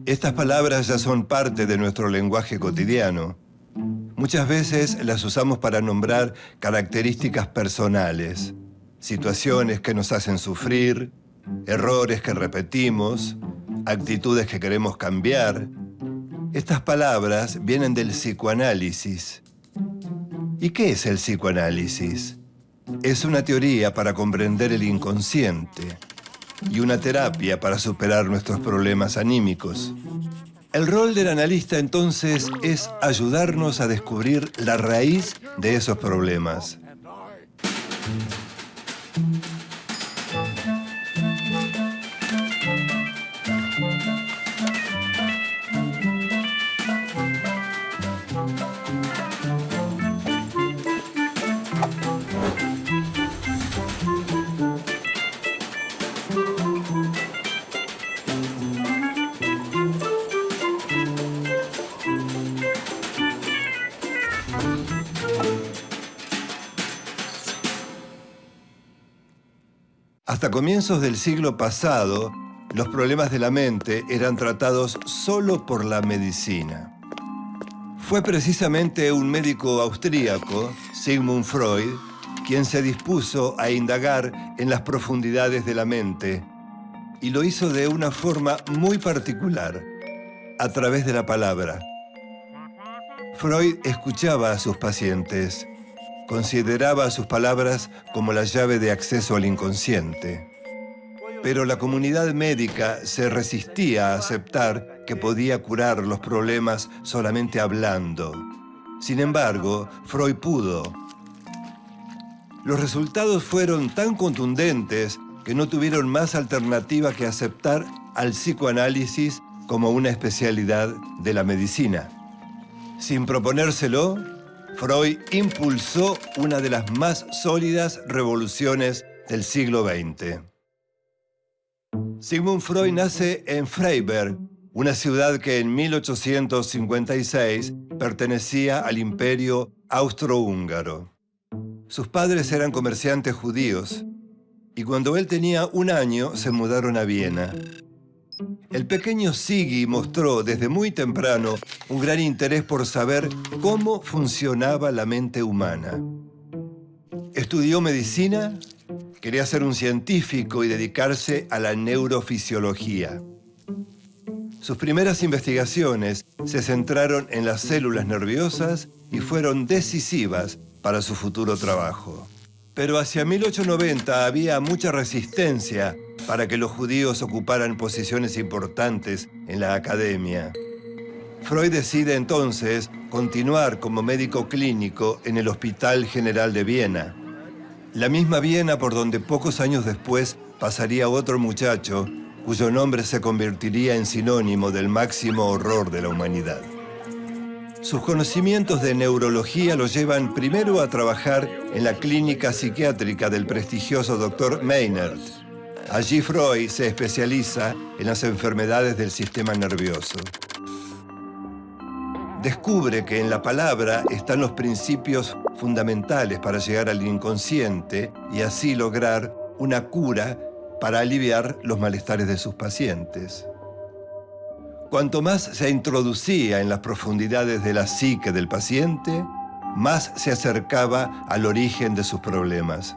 Estas palabras ya son parte de nuestro lenguaje cotidiano. Muchas veces las usamos para nombrar características personales, situaciones que nos hacen sufrir, errores que repetimos, actitudes que queremos cambiar. Estas palabras vienen del psicoanálisis. ¿Y qué es el psicoanálisis? Es una teoría para comprender el inconsciente y una terapia para superar nuestros problemas anímicos. El rol del analista, entonces, es ayudarnos a descubrir la raíz de esos problemas. Hasta comienzos del siglo pasado, los problemas de la mente eran tratados solo por la medicina. Fue precisamente un médico austríaco, Sigmund Freud, quien se dispuso a indagar en las profundidades de la mente, y lo hizo de una forma muy particular, a través de la palabra. Freud escuchaba a sus pacientes. Consideraba sus palabras como la llave de acceso al inconsciente. Pero la comunidad médica se resistía a aceptar que podía curar los problemas solamente hablando. Sin embargo, Freud pudo. Los resultados fueron tan contundentes que no tuvieron más alternativa que aceptar al psicoanálisis como una especialidad de la medicina. Sin proponérselo, Freud impulsó una de las más sólidas revoluciones del siglo XX. Sigmund Freud nace en Freiberg, una ciudad que en 1856 pertenecía al Imperio Austrohúngaro. Sus padres eran comerciantes judíos y cuando él tenía 1 año se mudaron a Viena. El pequeño Siggy mostró desde muy temprano un gran interés por saber cómo funcionaba la mente humana. Estudió medicina, quería ser un científico y dedicarse a la neurofisiología. Sus primeras investigaciones se centraron en las células nerviosas y fueron decisivas para su futuro trabajo. Pero hacia 1890 había mucha resistencia para que los judíos ocuparan posiciones importantes en la academia. Freud decide entonces continuar como médico clínico en el Hospital General de Viena. La misma Viena por donde pocos años después pasaría otro muchacho cuyo nombre se convertiría en sinónimo del máximo horror de la humanidad. Sus conocimientos de neurología lo llevan primero a trabajar en la clínica psiquiátrica del prestigioso Dr. Meinert. Allí Freud se especializa en las enfermedades del sistema nervioso. Descubre que en la palabra están los principios fundamentales para llegar al inconsciente y así lograr una cura para aliviar los malestares de sus pacientes. Cuanto más se introducía en las profundidades de la psique del paciente, más se acercaba al origen de sus problemas.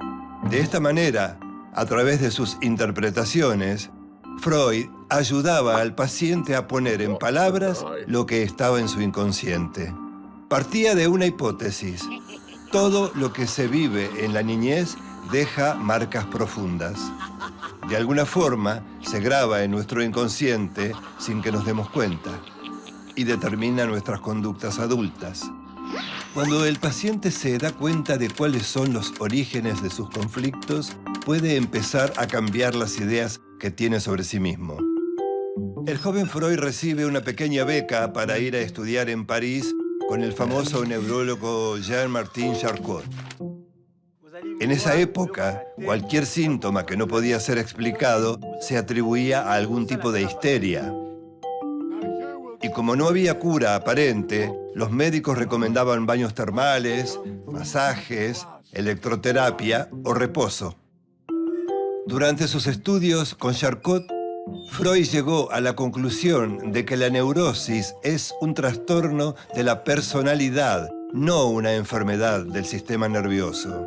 De esta manera, a través de sus interpretaciones, Freud ayudaba al paciente a poner en palabras lo que estaba en su inconsciente. Partía de una hipótesis. Todo lo que se vive en la niñez deja marcas profundas. De alguna forma, se graba en nuestro inconsciente sin que nos demos cuenta y determina nuestras conductas adultas. Cuando el paciente se da cuenta de cuáles son los orígenes de sus conflictos, puede empezar a cambiar las ideas que tiene sobre sí mismo. El joven Freud recibe una pequeña beca para ir a estudiar en París con el famoso neurólogo Jean-Martin Charcot. En esa época, cualquier síntoma que no podía ser explicado se atribuía a algún tipo de histeria. Y como no había cura aparente, los médicos recomendaban baños termales, masajes, electroterapia o reposo. Durante sus estudios con Charcot, Freud llegó a la conclusión de que la neurosis es un trastorno de la personalidad, no una enfermedad del sistema nervioso.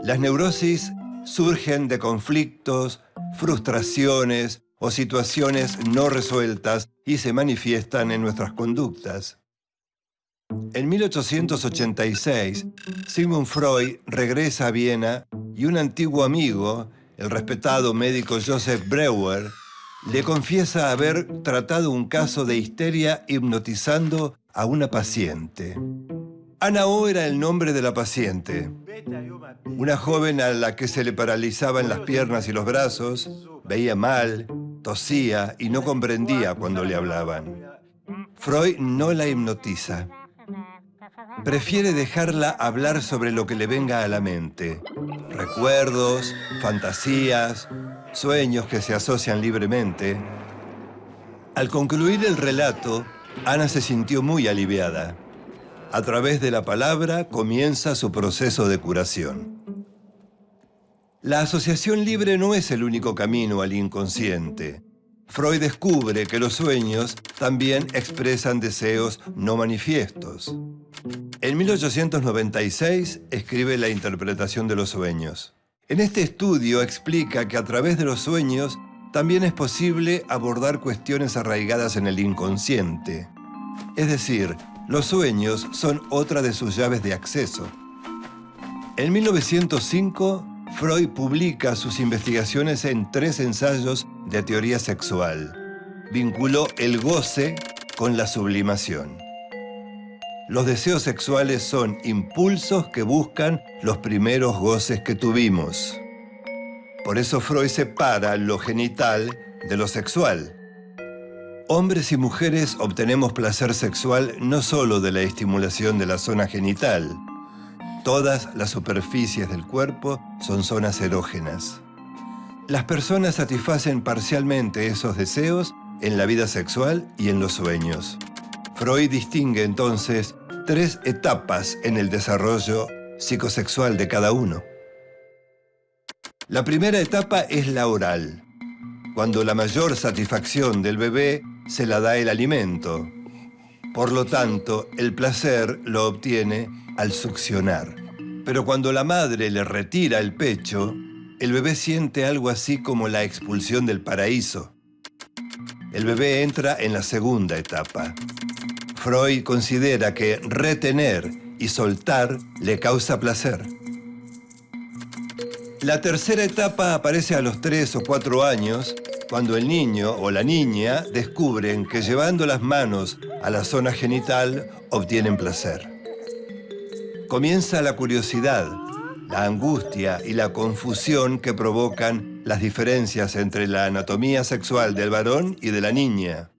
Las neurosis surgen de conflictos, frustraciones o situaciones no resueltas y se manifiestan en nuestras conductas. En 1886, Sigmund Freud regresa a Viena y un antiguo amigo, el respetado médico Joseph Breuer, le confiesa haber tratado un caso de histeria hipnotizando a una paciente. Ana O era el nombre de la paciente, una joven a la que se le paralizaban las piernas y los brazos, veía mal, tosía y no comprendía cuando le hablaban. Freud no la hipnotiza. Prefiere dejarla hablar sobre lo que le venga a la mente. Recuerdos, fantasías, sueños que se asocian libremente. Al concluir el relato, Ana se sintió muy aliviada. A través de la palabra comienza su proceso de curación. La asociación libre no es el único camino al inconsciente. Freud descubre que los sueños también expresan deseos no manifiestos. En 1896 escribe La interpretación de los sueños. En este estudio explica que a través de los sueños también es posible abordar cuestiones arraigadas en el inconsciente. Es decir, los sueños son otra de sus llaves de acceso. En 1905, Freud publica sus investigaciones en 3 ensayos de teoría sexual. Vinculó el goce con la sublimación. Los deseos sexuales son impulsos que buscan los primeros goces que tuvimos. Por eso Freud separa lo genital de lo sexual. Hombres y mujeres obtenemos placer sexual no solo de la estimulación de la zona genital. Todas las superficies del cuerpo son zonas erógenas. Las personas satisfacen parcialmente esos deseos en la vida sexual y en los sueños. Freud distingue entonces 3 etapas en el desarrollo psicosexual de cada uno. La primera etapa es la oral, cuando la mayor satisfacción del bebé se la da el alimento. Por lo tanto, el placer lo obtiene al succionar. Pero cuando la madre le retira el pecho, el bebé siente algo así como la expulsión del paraíso. El bebé entra en la segunda etapa. Freud considera que retener y soltar le causa placer. La tercera etapa aparece a los 3 o 4 años, cuando el niño o la niña descubren que llevando las manos a la zona genital obtienen placer. Comienza la curiosidad, la angustia y la confusión que provocan las diferencias entre la anatomía sexual del varón y de la niña.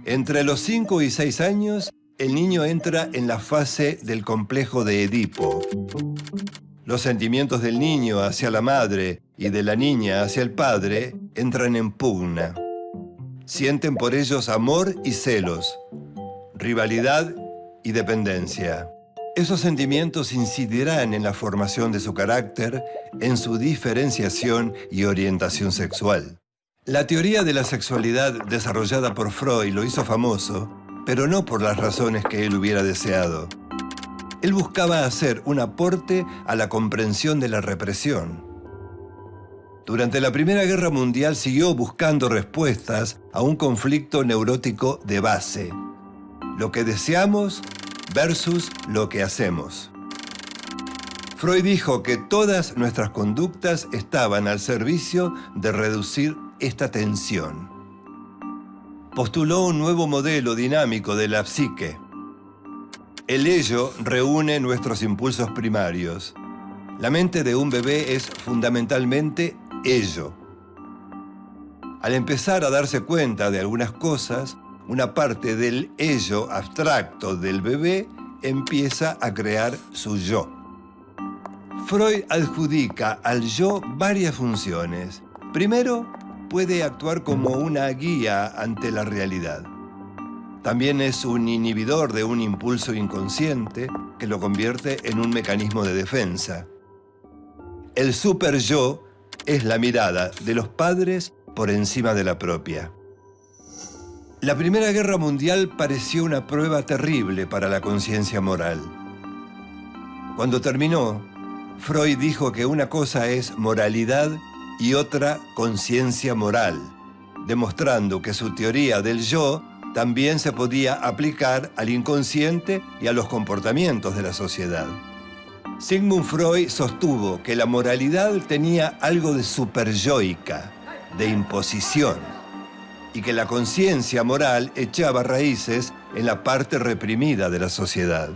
Entre los 5 y 6 años, el niño entra en la fase del complejo de Edipo. Los sentimientos del niño hacia la madre y de la niña hacia el padre entran en pugna. Sienten por ellos amor y celos, rivalidad y dependencia. Esos sentimientos incidirán en la formación de su carácter, en su diferenciación y orientación sexual. La teoría de la sexualidad desarrollada por Freud lo hizo famoso, pero no por las razones que él hubiera deseado. Él buscaba hacer un aporte a la comprensión de la represión. Durante la Primera Guerra Mundial siguió buscando respuestas a un conflicto neurótico de base: lo que deseamos versus lo que hacemos. Freud dijo que todas nuestras conductas estaban al servicio de reducir esta tensión. Postuló un nuevo modelo dinámico de la psique. El ello reúne nuestros impulsos primarios. La mente de un bebé es fundamentalmente ello. Al empezar a darse cuenta de algunas cosas, una parte del ello abstracto del bebé empieza a crear su yo. Freud adjudica al yo varias funciones. Primero, puede actuar como una guía ante la realidad. También es un inhibidor de un impulso inconsciente que lo convierte en un mecanismo de defensa. El super-yo es la mirada de los padres por encima de la propia. La Primera Guerra Mundial pareció una prueba terrible para la conciencia moral. Cuando terminó, Freud dijo que una cosa es moralidad y otra conciencia moral, demostrando que su teoría del yo también se podía aplicar al inconsciente y a los comportamientos de la sociedad. Sigmund Freud sostuvo que la moralidad tenía algo de superyoica, de imposición, y que la conciencia moral echaba raíces en la parte reprimida de la sociedad.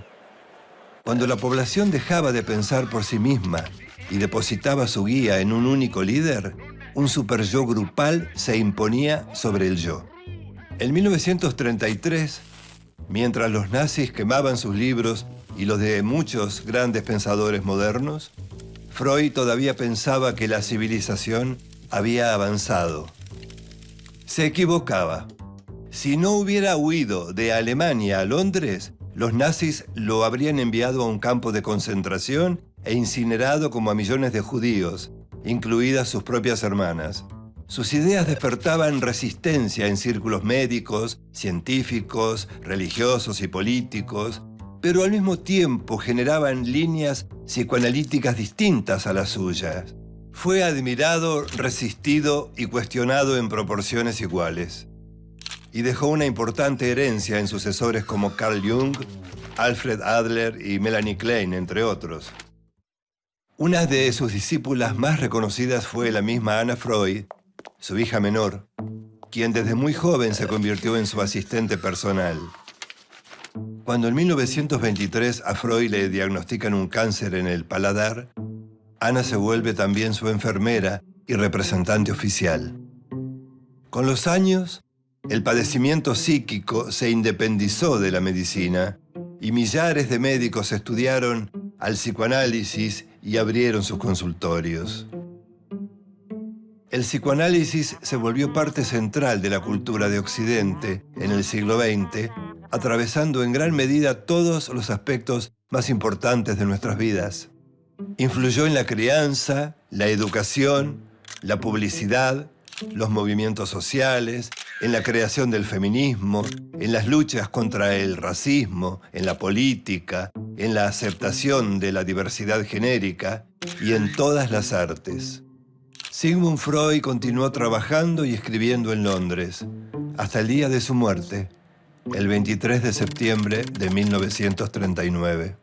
Cuando la población dejaba de pensar por sí misma y depositaba su guía en un único líder, un superyo grupal se imponía sobre el yo. En 1933, mientras los nazis quemaban sus libros y los de muchos grandes pensadores modernos, Freud todavía pensaba que la civilización había avanzado. Se equivocaba. Si no hubiera huido de Alemania a Londres, los nazis lo habrían enviado a un campo de concentración e incinerado como a millones de judíos, incluidas sus propias hermanas. Sus ideas despertaban resistencia en círculos médicos, científicos, religiosos y políticos, pero al mismo tiempo generaban líneas psicoanalíticas distintas a las suyas. Fue admirado, resistido y cuestionado en proporciones iguales. Y dejó una importante herencia en sucesores como Carl Jung, Alfred Adler y Melanie Klein, entre otros. Una de sus discípulas más reconocidas fue la misma Anna Freud, su hija menor, quien desde muy joven se convirtió en su asistente personal. Cuando en 1923 a Freud le diagnostican un cáncer en el paladar, Anna se vuelve también su enfermera y representante oficial. Con los años, el padecimiento psíquico se independizó de la medicina y millares de médicos estudiaron al psicoanálisis y abrieron sus consultorios. El psicoanálisis se volvió parte central de la cultura de Occidente en el siglo XX, atravesando en gran medida todos los aspectos más importantes de nuestras vidas. Influyó en la crianza, la educación, la publicidad, los movimientos sociales, en la creación del feminismo, en las luchas contra el racismo, en la política, en la aceptación de la diversidad genérica y en todas las artes. Sigmund Freud continuó trabajando y escribiendo en Londres, hasta el día de su muerte, el 23 de septiembre de 1939.